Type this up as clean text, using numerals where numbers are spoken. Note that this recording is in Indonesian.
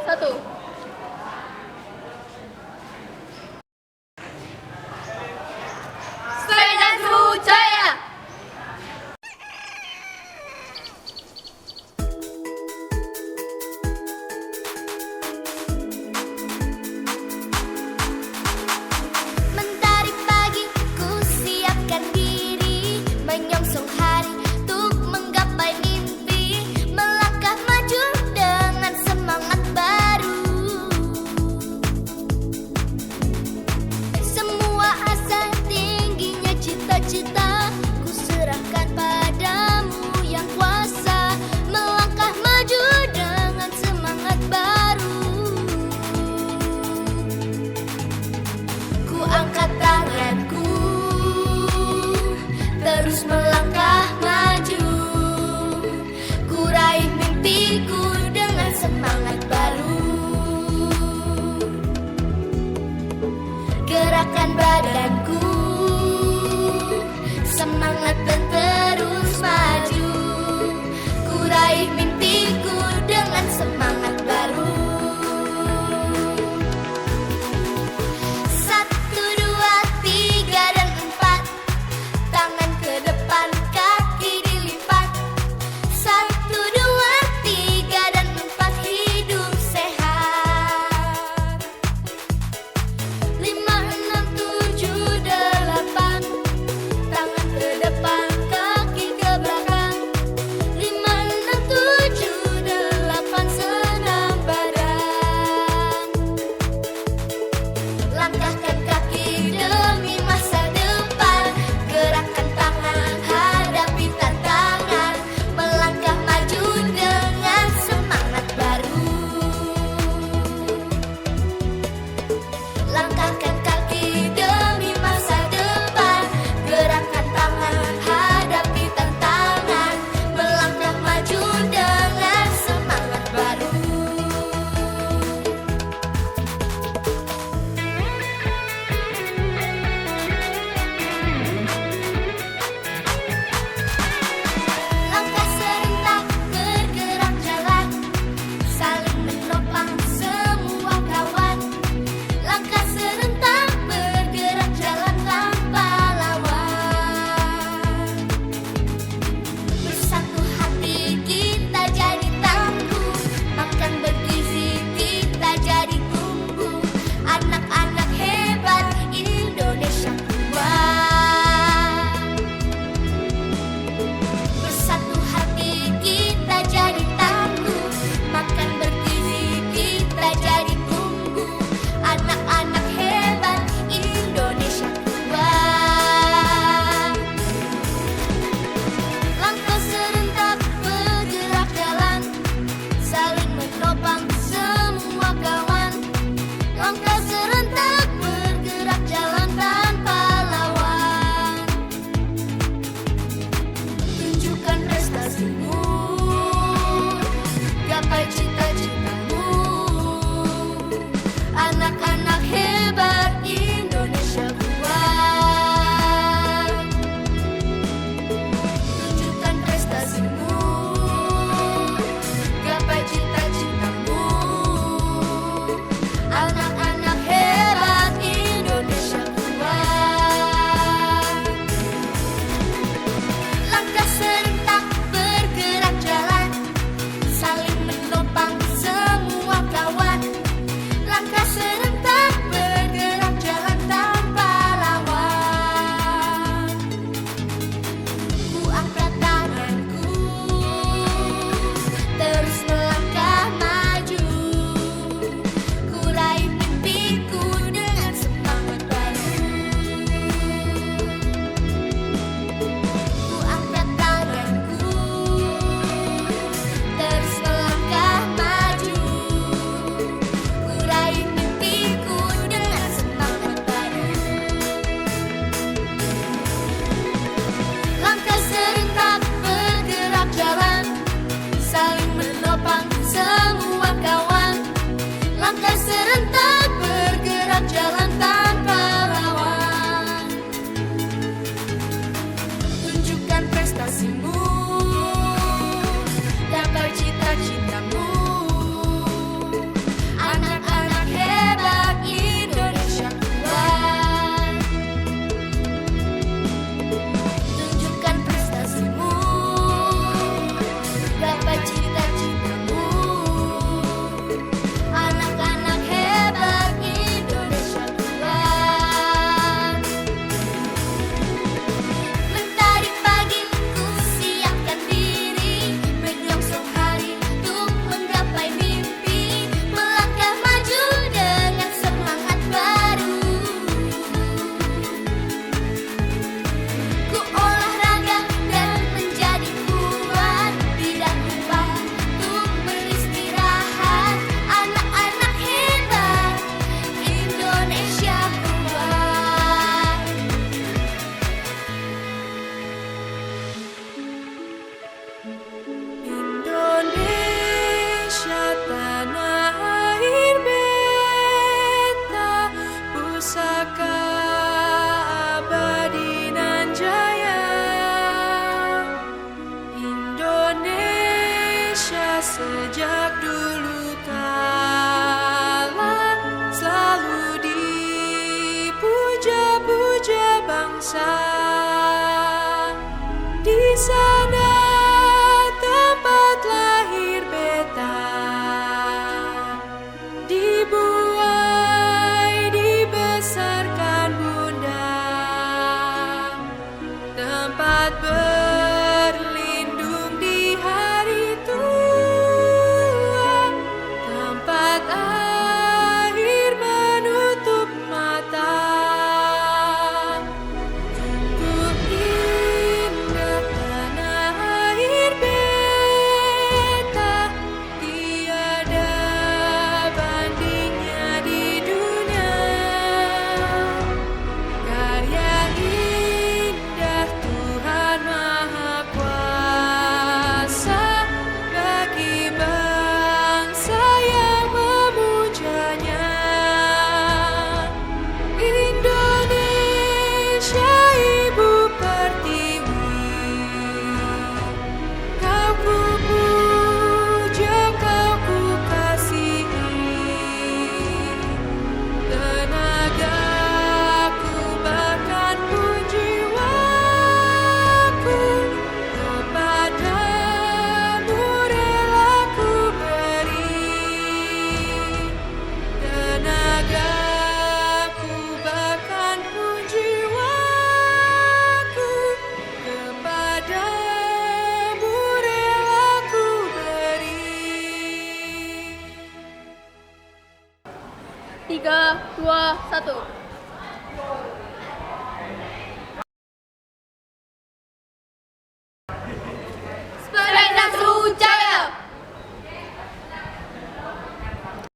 Satu. Sepeda Seru Jaya. Mentari pagi, ku siapkan diri, menyongsong hari untuk menggapai mimpi, melangkah maju dengan semangat baru. Semua asa tingginya cita-cita, ku serahkan padamu yang kuasa, melangkah maju dengan semangat baru. Ku angkat tanganku, terus melangkah maju. Ku raih mimpiku dengan semangat baru. Gerakan badanku, semangat dan terus maju. Ku raih mimpiku dengan semangat baru. Satu, dua, tiga, dan empat. Tangan ke depan, kaki dilipat. Satu, dua, tiga, dan empat. Hidup sehat. Lima, enam, tujuh, delapan. Tangan ke depan, kaki ke belakang. Lima, enam, tujuh, delapan. Senam badan. Langkahkan kaki demi masa depan. Gerakkan tangan, hadapi tantangan. Melangkah maju dengan semangat baru. Langkahkan kaki demi masa depan. Gerakkan tangan, hadapi tantangan. Melangkah maju dengan semangat baru. Langkah serentak bergerak jalan, saling menopang semua kawan. Langkah serentak bergerak jalan tanpa lawan. Bersatu hati kita jadi tangguh, makan bergizi kita jadi tumbuh. Anak-anak hebat Indonesia kuat. Bersatu hati kita jadi tangguh, makan bergizi kita jadi tumbuh. Anak-anak hebat Indonesia kuat. Langkah serentak bergerak jalan, saling menopang semua kawan. Langkah serentak bergerak jalan tanpa lawan. Tunjukkan prestasimu, gapai cita-citamu. Anak-anak hebat Indonesia kuat. Tunjukkan prestasimu, gapai cita-citamu. Anak-anak hebat Indonesia kuat. Langkah serentak bergerak jalan, saling menopang semua kawan. Langkah serentak bergerak jalan tanpa lawan. Ku angkat tanganku, terus melangkah maju. Ku raih mimpiku dengan semangat baru. Ku angkat tanganku, terus melangkah maju. Ku raih mimpiku dengan semangat baru. Langkah serentak bergerak jalan, saling menopang semua kawan. Langkah serentak bergerak jalan tanpa lawan. Tunjukkan prestasimu, gapai cita-citamu. 3, 2, 1.